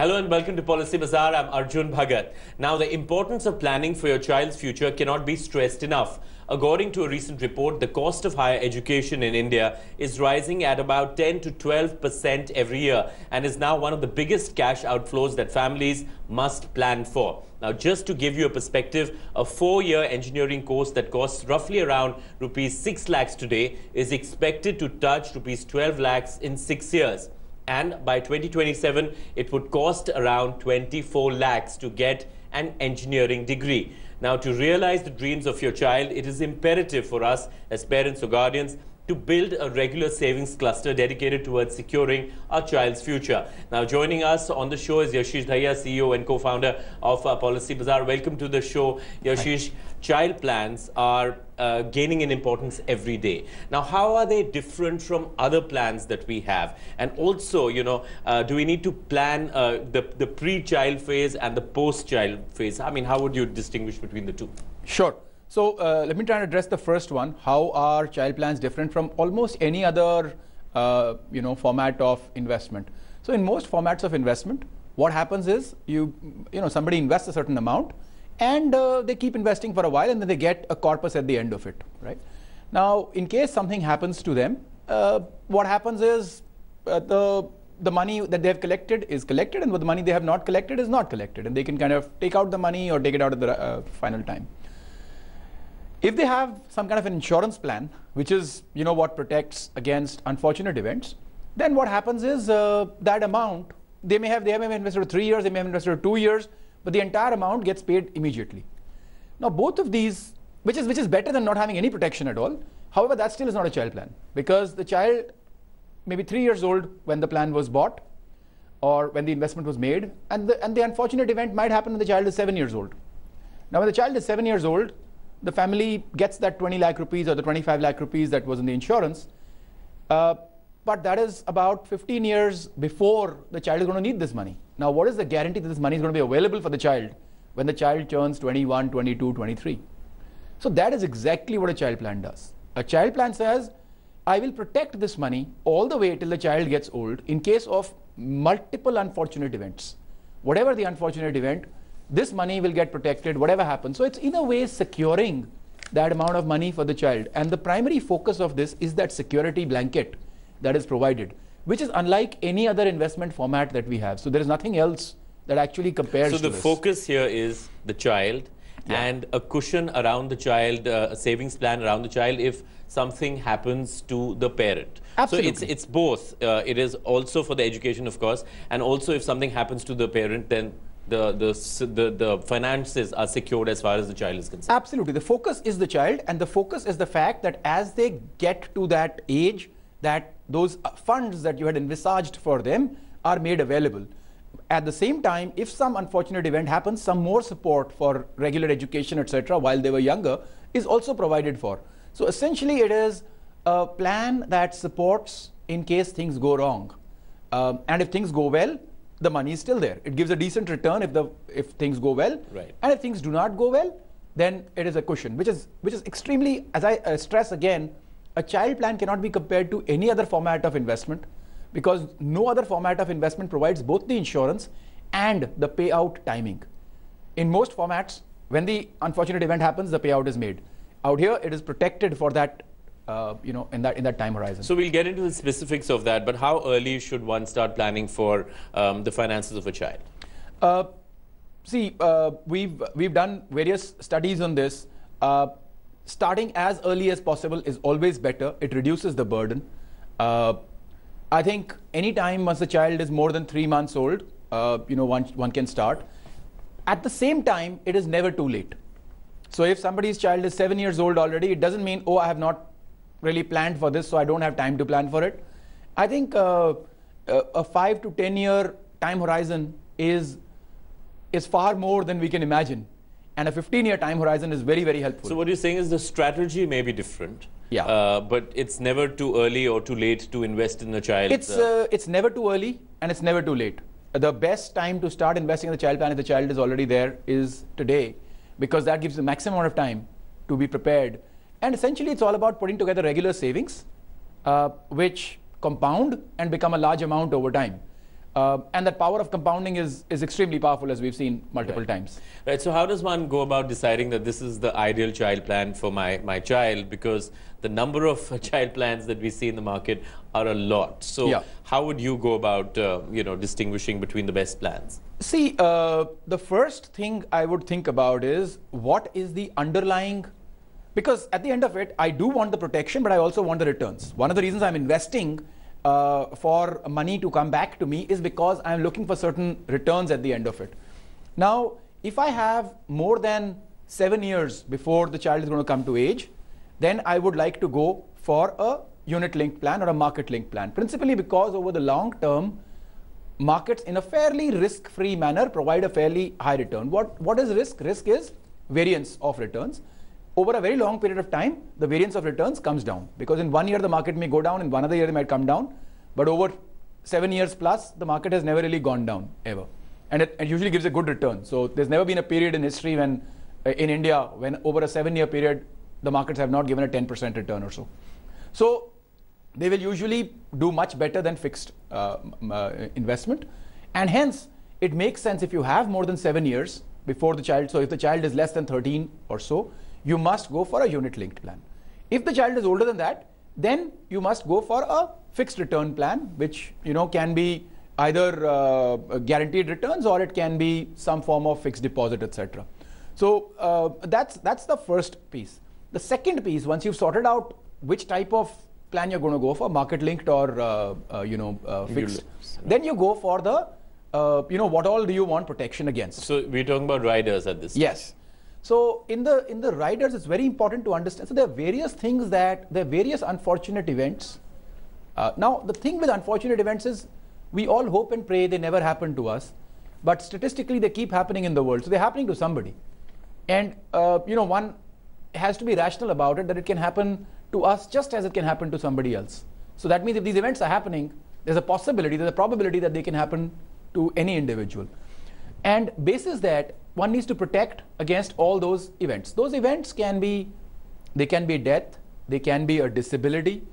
Hello and welcome to Policy Bazaar. I'm Arjun Bhagat. Now, the importance of planning for your child's future cannot be stressed enough. According to a recent report, the cost of higher education in India is rising at about 10 to 12% every year and is now one of the biggest cash outflows that families must plan for. Now, just to give you a perspective, a 4-year engineering course that costs roughly around rupees 6 lakhs today is expected to touch rupees 12 lakhs in 6 years. And by 2027, it would cost around 24 lakhs to get an engineering degree. Now, to realize the dreams of your child, it is imperative for us as parents or guardians to build a regular savings cluster dedicated towards securing our child's future. Now, joining us on the show is Yashish Dhaya, CEO and co-founder of Policy Bazaar. Welcome to the show, Yashish. Hi. Child plans are gaining in importance every day. Now, how are they different from other plans that we have? And also, do we need to plan the pre-child phase and the post-child phase? I mean, how would you distinguish between the two? Sure. So let me try and address the first one. How are child plans different from almost any other format of investment? So in most formats of investment, what happens is somebody invests a certain amount and they keep investing for a while and then they get a corpus at the end of it, right? Now, in case something happens to them, what happens is the money that they have collected is collected and the money they have not collected is not collected, and they can kind of take out the money or take it out at the final time. If they have some kind of an insurance plan, which is what protects against unfortunate events, then what happens is that amount, they may have invested for 3 years, they may have invested for 2 years, but the entire amount gets paid immediately. Now, both of these, which is better than not having any protection at all. However, that still is not a child plan, because the child may be 3 years old when the plan was bought or when the investment was made, and the unfortunate event might happen when the child is 7 years old. Now, when the child is 7 years old, the family gets that 20 lakh rupees or the 25 lakh rupees that was in the insurance, but that is about 15 years before the child is going to need this money. Now, what is the guarantee that this money is going to be available for the child when the child turns 21, 22, 23? So that is exactly what a child plan does. A child plan says, I will protect this money all the way till the child gets old in case of multiple unfortunate events. Whatever the unfortunate event, this money will get protected, whatever happens. So it's in a way securing that amount of money for the child. And the primary focus of this is that security blanket that is provided, which is unlike any other investment format that we have. So there is nothing else that actually compares to this. So the focus here is the child, and a cushion around the child, a savings plan around the child if something happens to the parent. Absolutely. So it's both. It is also for the education, of course, and also if something happens to the parent, then the finances are secured as far as the child is concerned. Absolutely. The focus is the child, and the focus is the fact that as they get to that age, that those funds that you had envisaged for them are made available. At the same time, if some unfortunate event happens, some more support for regular education, etc., while they were younger is also provided for. So essentially, it is a plan that supports in case things go wrong. And if things go well, the money is still there. It gives a decent return if things go well. Right. And if things do not go well, then it is a cushion, which is extremely, as I stress again, a child plan cannot be compared to any other format of investment, because no other format of investment provides both the insurance and the payout timing. In most formats, when the unfortunate event happens, the payout is made. Out here, it is protected for that, in that time horizon. So we'll get into the specifics of that, but how early should one start planning for the finances of a child? We've done various studies on this. Starting as early as possible is always better. It reduces the burden. I think any time once the child is more than 3 months old, one can start. At the same time, it is never too late. So if somebody's child is 7 years old already, it doesn't mean, oh, I have not really planned for this, so I don't have time to plan for it. I think a 5 to 10 year time horizon is far more than we can imagine. And a 15-year time horizon is very, very helpful. So what you're saying is the strategy may be different, but it's never too early or too late to invest in a child. It's never too early and it's never too late. The best time to start investing in the child plan if the child is already there is today, because that gives the maximum amount of time to be prepared. And essentially, it's all about putting together regular savings, which compound and become a large amount over time. And that power of compounding is extremely powerful, as we've seen multiple times. Right. So how does one go about deciding that this is the ideal child plan for my child? Because the number of child plans that we see in the market are a lot. So how would you go about distinguishing between the best plans? See, the first thing I would think about is what is the underlying, because at the end of it, I do want the protection, but I also want the returns. One of the reasons I'm investing for money to come back to me is because I'm looking for certain returns at the end of it. Now, if I have more than 7 years before the child is going to come to age, then I would like to go for a unit-linked plan or a market-linked plan, principally because over the long term, markets in a fairly risk-free manner provide a fairly high return. What is risk? Risk is variance of returns. Over a very long period of time, the variance of returns comes down, because in 1 year the market may go down, in one other year it might come down, but over 7 years plus, the market has never really gone down ever, and it usually gives a good return. So there's never been a period in history when in India when over a 7-year period the markets have not given a 10% return or so. So they will usually do much better than fixed investment, and hence it makes sense if you have more than 7 years before the child. So if the child is less than 13 or so, you must go for a unit-linked plan. If the child is older than that, then you must go for a fixed return plan, which can be either guaranteed returns or it can be some form of fixed deposit, etc. So that's the first piece. The second piece, once you've sorted out which type of plan you're going to go for, market-linked or fixed, then you go for the what all do you want protection against. So we're talking about riders at this stage. Yes. So in the riders, it's very important to understand. So there are various things there are various unfortunate events. Now the thing with unfortunate events is we all hope and pray they never happen to us, but statistically they keep happening in the world. So they're happening to somebody, and one has to be rational about it, that it can happen to us just as it can happen to somebody else. So that means if these events are happening, there's a possibility, there's a probability that they can happen to any individual. And basis that, one needs to protect against all those events. Those events can be death, they can be a disability,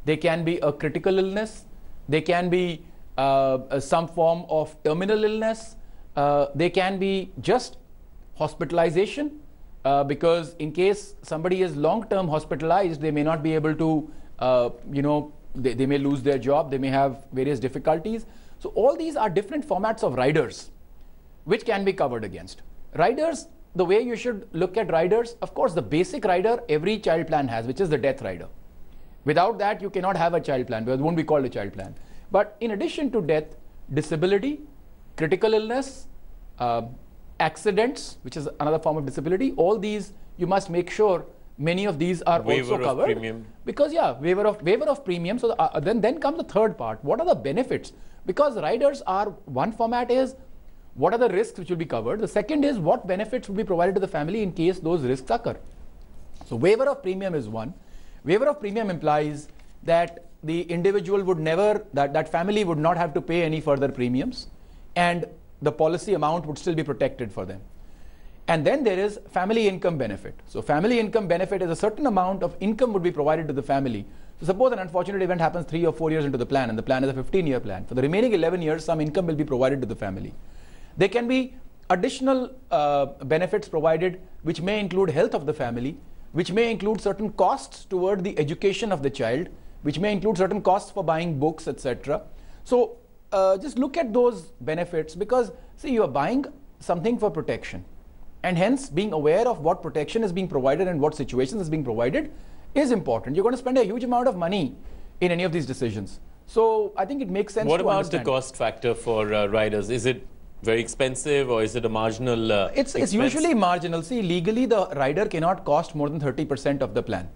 they can be a critical illness, they can be some form of terminal illness, they can be just hospitalization, because in case somebody is long-term hospitalized, they may not be able to, they may lose their job, they may have various difficulties. So all these are different formats of riders which can be covered against. Riders, the way you should look at riders, of course, the basic rider every child plan has, which is the death rider. Without that, you cannot have a child plan, because it won't be called a child plan. But in addition to death, disability, critical illness, accidents, which is another form of disability, all these you must make sure many of these are also covered. Premium. Because waiver of premium. So then comes the third part. What are the benefits? Because riders are, one format is what are the risks which will be covered. The second is what benefits will be provided to the family in case those risks occur. So waiver of premium is one. Waiver of premium implies that the individual would never, that family would not have to pay any further premiums, and the policy amount would still be protected for them. And then there is family income benefit. So family income benefit is a certain amount of income would be provided to the family. So suppose an unfortunate event happens 3 or 4 years into the plan, and the plan is a 15-year plan. For the remaining 11 years, some income will be provided to the family. There can be additional benefits provided, which may include health of the family, which may include certain costs toward the education of the child, which may include certain costs for buying books, etc. So just look at those benefits, because see, you are buying something for protection, and hence being aware of what protection is being provided and what situations is being provided is important. You're going to spend a huge amount of money in any of these decisions. So I think it makes sense to understand. What about the cost factor for riders? Is it very expensive, or is it a marginal It's usually marginal. See, legally the rider cannot cost more than 30% of the plan.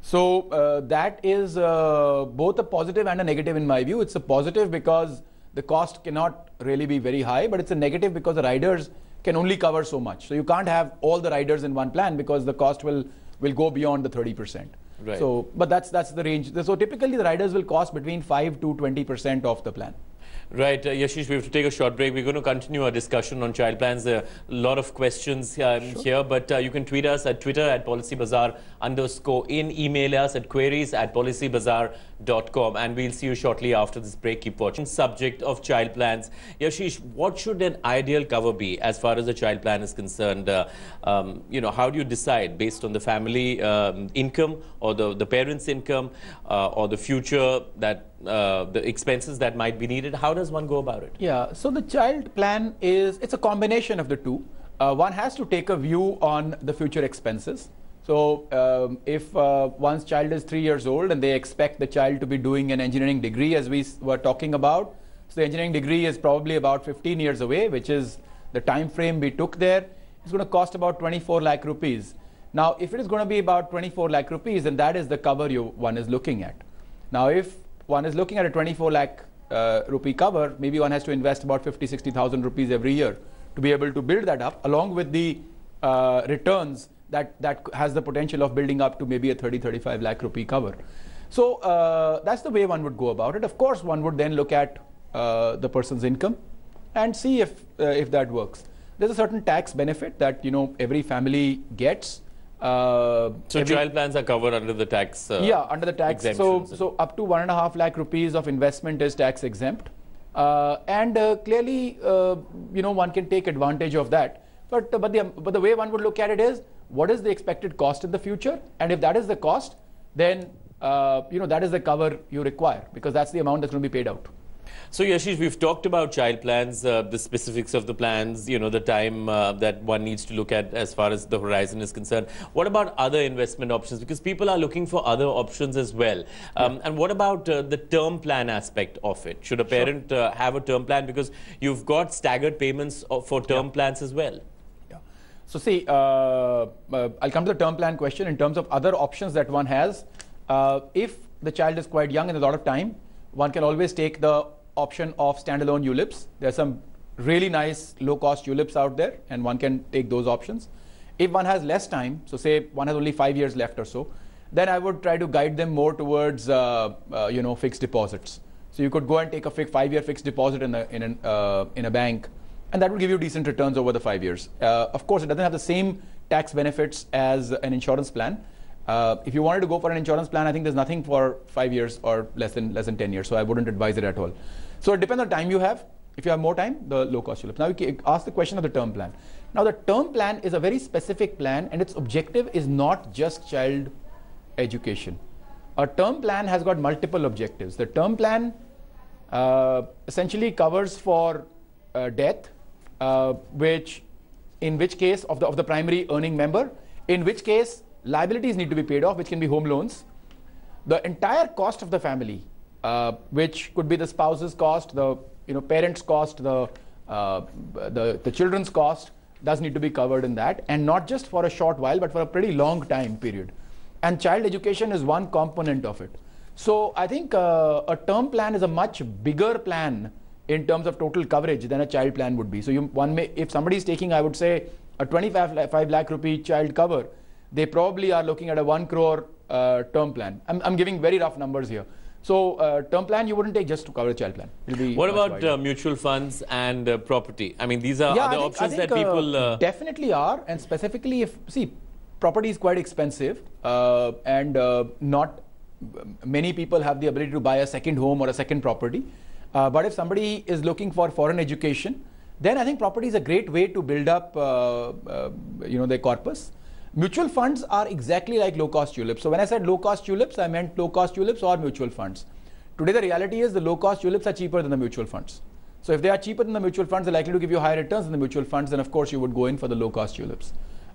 So that is both a positive and a negative in my view. It's a positive because the cost cannot really be very high, but it's a negative because the riders can only cover so much. So you can't have all the riders in one plan, because the cost will go beyond the 30%. Right. So, but that's the range. So typically the riders will cost between 5 to 20% of the plan. Right, Yashish, we have to take a short break. We're going to continue our discussion on child plans. There are a lot of questions here, but you can tweet us at Twitter at @PolicyBazaar_in, email us at queries@policybazaar.com, and we'll see you shortly after this break. Keep watching. Subject of child plans. Yashish, what should an ideal cover be as far as a child plan is concerned? How do you decide based on the family income or the parents' income or the future that the expenses that might be needed? How does one go about it? Yeah, so the child plan it's a combination of the two. One has to take a view on the future expenses. So if one's child is 3 years old and they expect the child to be doing an engineering degree, as we were talking about, so the engineering degree is probably about 15 years away, which is the time frame we took there. It's going to cost about 24 lakh rupees. Now, if it is going to be about 24 lakh rupees, then that is the cover one is looking at. Now, if one is looking at a 24 lakh rupee cover, maybe one has to invest about 50-60,000 rupees every year to be able to build that up, along with the returns that has the potential of building up to maybe a 30-35 lakh rupee cover. So that's the way one would go about it. Of course, one would then look at the person's income and see if that works. There's a certain tax benefit that every family gets. So child plans are covered under the tax. Yeah, under the tax. So up to 1.5 lakh rupees of investment is tax exempt, and clearly, one can take advantage of that. But the way one would look at it is, what is the expected cost in the future, and if that is the cost, then that is the cover you require, because that's the amount that's going to be paid out. So Yashish, we've talked about child plans, the specifics of the plans, the time that one needs to look at as far as the horizon is concerned. What about other investment options? Because people are looking for other options as well. And what about the term plan aspect of it? Should a parent have a term plan? Because you've got staggered payments for term plans as well. Yeah. So see, I'll come to the term plan question in terms of other options that one has. If the child is quite young and a lot of time, one can always take the option of standalone ULIPs. There are some really nice low-cost ULIPs out there, and one can take those options. If one has less time, so say one has only 5 years left or so, then I would try to guide them more towards fixed deposits. So you could go and take a 5-year fixed deposit in a bank, and that will give you decent returns over the 5 years. Of course, it doesn't have the same tax benefits as an insurance plan. If you wanted to go for an insurance plan, I think there's nothing for 5 years or less than 10 years. So I wouldn't advise it at all. So it depends on the time you have. If you have more time, the low cost ULIPs. Now you ask the question of the term plan. Now the term plan is a very specific plan, and its objective is not just child education. A term plan has got multiple objectives. The term plan essentially covers for death, in which case of the primary earning member, in which case liabilities need to be paid off, which can be home loans. The entire cost of the family, which could be the spouse's cost, the parents' cost, the children's cost, does need to be covered in that, and not just for a short while, but for a pretty long time period. And child education is one component of it. So I think a term plan is a much bigger plan in terms of total coverage than a child plan would be. So if somebody is taking, I would say, a 25 lakh rupee child cover, they probably are looking at a 1 crore term plan. I'm giving very rough numbers here. So term plan you wouldn't take just to cover a child plan. What about mutual funds and property? I mean, these are other options that people definitely are, and specifically property is quite expensive, and not many people have the ability to buy a second home or a second property. But if somebody is looking for foreign education, then I think property is a great way to build up their corpus. Mutual funds are exactly like low-cost ULIPs. So when I said low-cost ULIPs, I meant low-cost ULIPs or mutual funds. Today the reality is the low-cost ULIPs are cheaper than the mutual funds. So if they are cheaper than the mutual funds, they're likely to give you higher returns than the mutual funds, then of course you would go in for the low-cost ULIPs.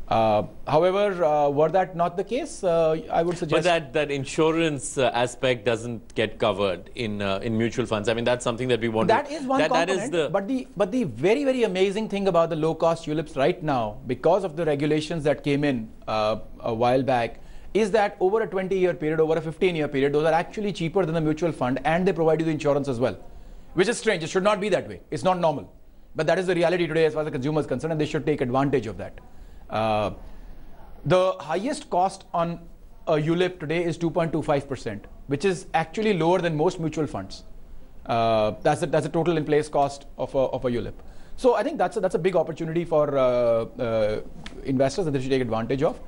However, were that not the case, I would suggest... But that insurance aspect doesn't get covered in mutual funds. I mean, that's something that we want to... That is one component, but the very, very amazing thing about the low-cost ULIPs right now, because of the regulations that came in a while back, is that over a 20-year period, over a 15-year period, those are actually cheaper than the mutual fund, and they provide you the insurance as well, which is strange. It should not be that way. It's not normal. But that is the reality today as far as the consumer is concerned, and they should take advantage of that. The highest cost on a ULIP today is 2.25%, which is actually lower than most mutual funds. That's a total in place cost of a ULIP. So I think that's a big opportunity for investors that they should take advantage of.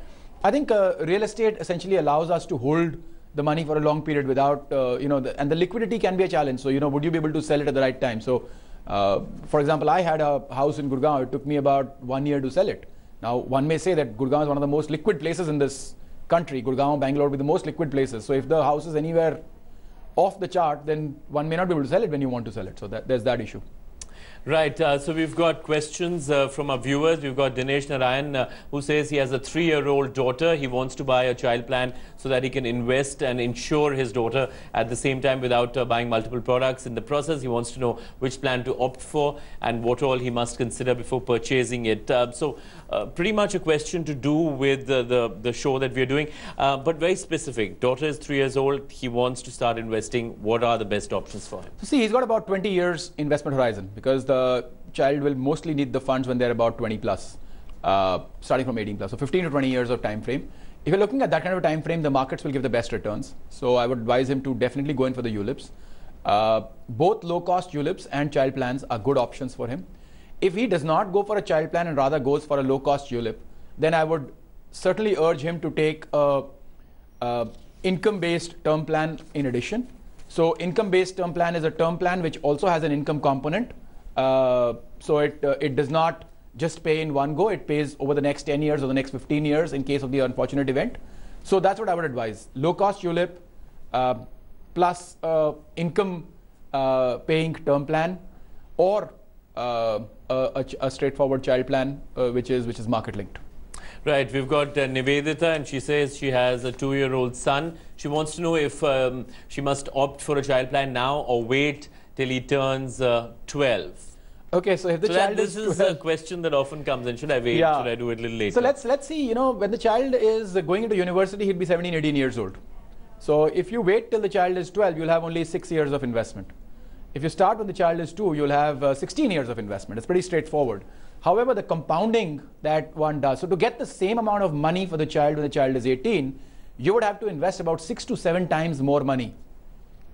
I think real estate essentially allows us to hold the money for a long period without, and the liquidity can be a challenge. So, would you be able to sell it at the right time? So, for example, I had a house in Gurgaon. It took me about 1 year to sell it. Now, one may say that Gurgaon is one of the most liquid places in this country. Gurgaon, Bangalore will be the most liquid places. So, if the house is anywhere off the chart, then one may not be able to sell it when you want to sell it. So, there's that issue. Right. So we've got questions from our viewers. We've got Dinesh Narayan who says he has a 3-year-old daughter. He wants to buy a child plan so that he can invest and insure his daughter at the same time without buying multiple products. In the process, he wants to know which plan to opt for and what all he must consider before purchasing it. So pretty much a question to do with the show that we're doing, but very specific. Daughter is 3 years old. He wants to start investing. What are the best options for him? So see, he's got about 20 years investment horizon because the child will mostly need the funds when they're about 20 plus, starting from 18 plus. So 15 to 20 years of time frame. If you're looking at that kind of a time frame, the markets will give the best returns. So I would advise him to definitely go in for the ULIPs. Both low-cost ULIPs and child plans are good options for him. If he does not go for a child plan and rather goes for a low-cost ULIP, then I would certainly urge him to take a income-based term plan in addition. So income-based term plan is a term plan which also has an income component. So it does not just pay in one go. It pays over the next 10 years or the next 15 years in case of the unfortunate event. So that's what I would advise. Low-cost ULIP plus income paying term plan, or a straightforward child plan which is market linked. Right, we've got Nivedita, and she says she has a 2-year-old son. She wants to know if she must opt for a child plan now or wait till he turns 12. Okay, so if the child this is a question that often comes in. Should I wait? Yeah. Should I do it a little later? So let's see, when the child is going into university, he'll be 17, 18 years old. So if you wait till the child is 12, you'll have only 6 years of investment. If you start when the child is 2, you'll have 16 years of investment. It's pretty straightforward. However, the compounding that one does, so to get the same amount of money for the child when the child is 18, you would have to invest about 6 to 7 times more money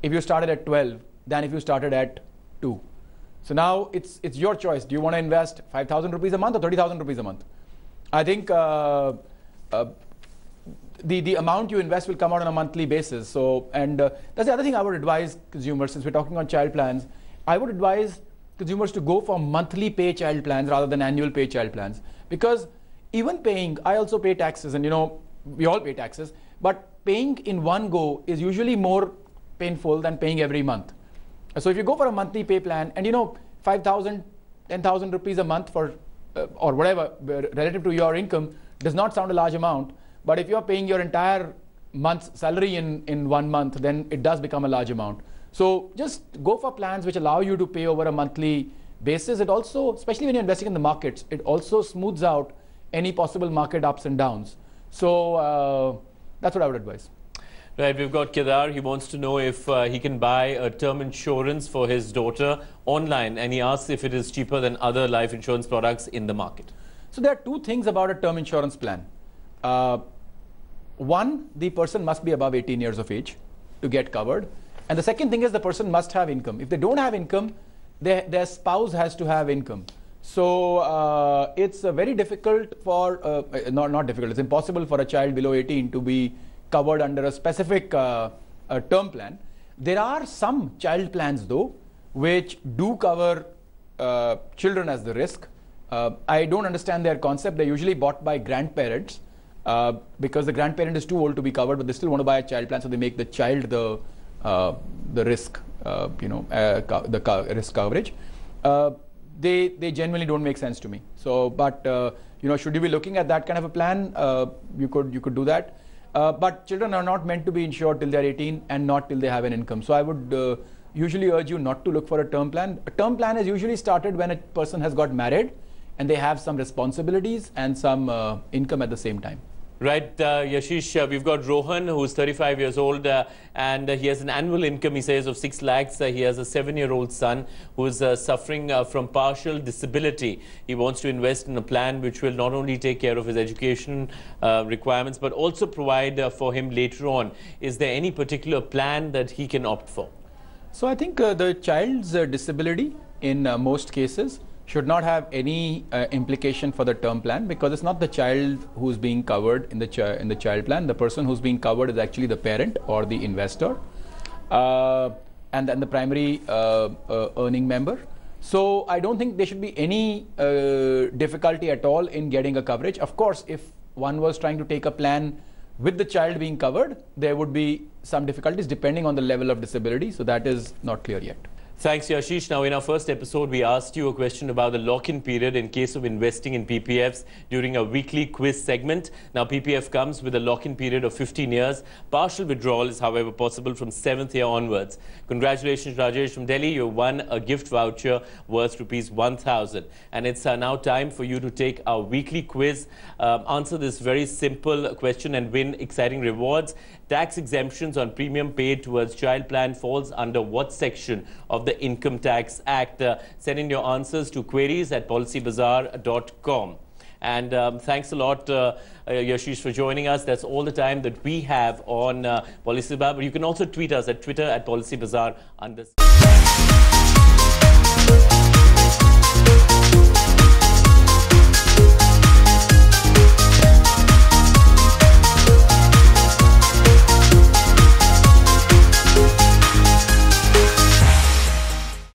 if you started at 12 than if you started at 2. So now it's your choice. Do you want to invest 5,000 rupees a month or 30,000 rupees a month? I think the amount you invest will come out on a monthly basis. So, and that's the other thing I would advise consumers, since we're talking on child plans. I would advise consumers to go for monthly pay child plans rather than annual pay child plans, because even paying, I also pay taxes, and we all pay taxes, but paying in one go is usually more painful than paying every month. So if you go for a monthly pay plan, and 5,000, 10,000 rupees a month for or whatever relative to your income does not sound a large amount, but if you're paying your entire month's salary in 1 month, then it does become a large amount. So just go for plans which allow you to pay over a monthly basis. It also, especially when you're investing in the markets, it also smooths out any possible market ups and downs. So that's what I would advise. Right, we've got Kedar. He wants to know if he can buy a term insurance for his daughter online, and he asks if it is cheaper than other life insurance products in the market. So there are two things about a term insurance plan. One, the person must be above 18 years of age to get covered. And the second thing is the person must have income. If they don't have income, their spouse has to have income. So it's very difficult for, not difficult, it's impossible for a child below 18 to be covered under a specific term plan. There are some child plans though, which do cover children as the risk. I don't understand their concept. They're usually bought by grandparents because the grandparent is too old to be covered, but they still want to buy a child plan, so they make the child the risk, the risk coverage. They generally don't make sense to me. So, but should you be looking at that kind of a plan? You could do that. But children are not meant to be insured till they're 18 and not till they have an income. So I would usually urge you not to look for a term plan. A term plan is usually started when a person has got married and they have some responsibilities and some income at the same time. Right, Yashish, we've got Rohan, who's 35 years old, and he has an annual income, he says, of 6 lakhs. He has a 7-year-old son who is suffering from partial disability. He wants to invest in a plan which will not only take care of his education requirements, but also provide for him later on. Is there any particular plan that he can opt for? So I think the child's disability in most cases should not have any implication for the term plan, because it's not the child who's being covered in the child plan. The person who's being covered is actually the parent or the investor, and then the primary earning member. So I don't think there should be any difficulty at all in getting a coverage. Of course, if one was trying to take a plan with the child being covered, there would be some difficulties depending on the level of disability. So that is not clear yet. Thanks, Yashish. Now, in our first episode, we asked you a question about the lock-in period in case of investing in PPFs during a weekly quiz segment. Now, PPF comes with a lock-in period of 15 years. Partial withdrawal is, however, possible from 7th year onwards. Congratulations, Rajesh from Delhi. You won a gift voucher worth ₹1,000. And it's now time for you to take our weekly quiz, answer this very simple question and win exciting rewards. Tax exemptions on premium paid towards child plan falls under what section of the Income Tax Act? Send in your answers to queries@policybazaar.com. And thanks a lot, Yashish, for joining us. That's all the time that we have on Policy Bazaar. But you can also tweet us at Twitter @PolicyBazaar_.